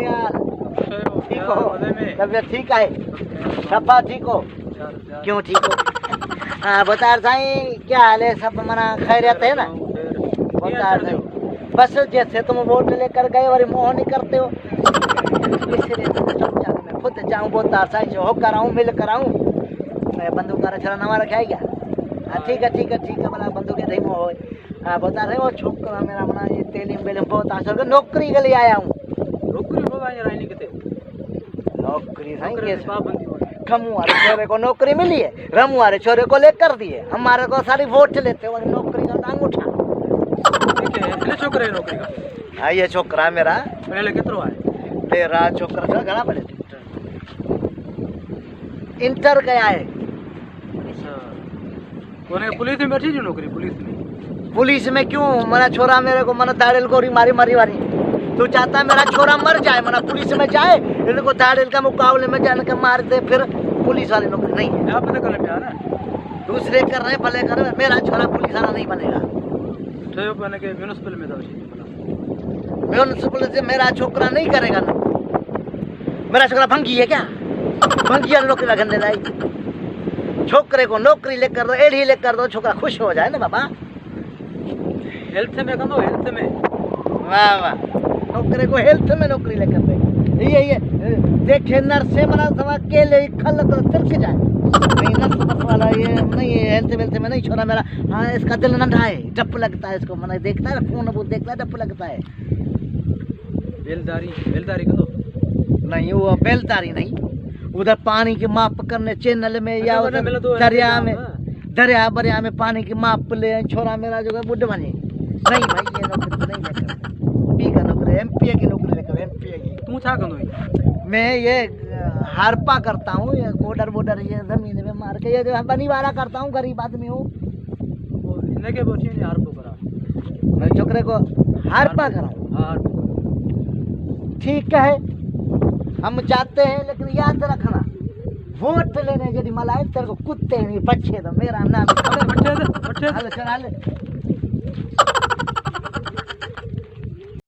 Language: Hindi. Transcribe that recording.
यार ठीक हो तबियत ठीक है सफा ठीक हो क्यों ठीक हो हाँ बता साईं क्या हाल है सब मना खैरियत है ना बता साईं बस जैसे तुम वोट लेकर गए और मोह नहीं करते हो इसलिए मैं खुद जाऊँ बता साईं जो होकर आऊँ मिल कर आऊँ मैं बंदूक का रचना नवा रखा है क्या हाँ ठीक है बना बंदूक नहीं हो हाँ बता रहे वो छोकरा मेरा बना ये तेलीम बेलीम बहुत आशा कर नौकरी के लिए आया हूँ नौकरी साईं कैसे खमू वाले छोरे को नौकरी मिली है रमू वाले छोरे को लेकर दिए हमारे को सारी वोट लेते हो नौकरी का टांग उठा छोकरा नौकरी का हाँ ये छोकरा मेरा पहले कितरो है तेरा छोकरा था घना पड़े इंटर गया है पुलिस में बैठी जो नौकरी पुलिस में क्यों मेरा छोरा मेरे को मना दाड़ेल गोरी मारी वारी तू चाहता है मेरा छोरा मर जाए मना पुलिस में जाए इनको दाड़ेल का मुकाबले में जाने का मार दे फिर पुलिस वाली नौकरी नहीं है आप पता करने पे आ ना दूसरे कर रहे भले कर रहे मेरा छोरा पुलिस वाला नहीं बनेगा म्यूनिसिपल में म्यूनिसिपल से मेरा छोकरा नहीं करेगा ना मेरा छोकरा भंगी है क्या भंगिया नौकरी लगन दे लाई छोकरे को नौकरी लेकर दो एड़ी लेकर दो छोकरा खुश हो जाए ना बाबा हेल्थ में करो हेल्थ में वाह वाह नौकरे को हेल्थ में नौकरी लेकर दे ये देखे नर्स से मना सवा केले खल तो तिरक जाए नहीं नर्स वाला ये नहीं हेल्थ वेल्थ में नहीं छोरा मेरा हाँ इसका दिल नंढा है डप लगता है इसको मैंने देखता है फोन वो देखता है डप लगता है बेलदारी करो नहीं वो बेलदारी नहीं उधर पानी की माप करने चैनल में या उधर दरिया बरिया में पानी की माप ले छोरा मेरा जो है बुढ़ बने नहीं भाई ये नौकरी नहीं लेकर पी का नौकरी एमपीए की नौकरी लेकर एमपीए की तू क्या करो मैं ये हारपा करता हूँ ये बॉर्डर ये जमीन में मार के ये जो बनीवारा करता हूँ गरीब आदमी हूँ मैं छोकरे को हारपा कराऊँ ठीक है हम जाते हैं लेकिन याद रखना वोट लेने यदि मलाए तेरे को कुत्ते नहीं बच्चे तो मेरा नाम चल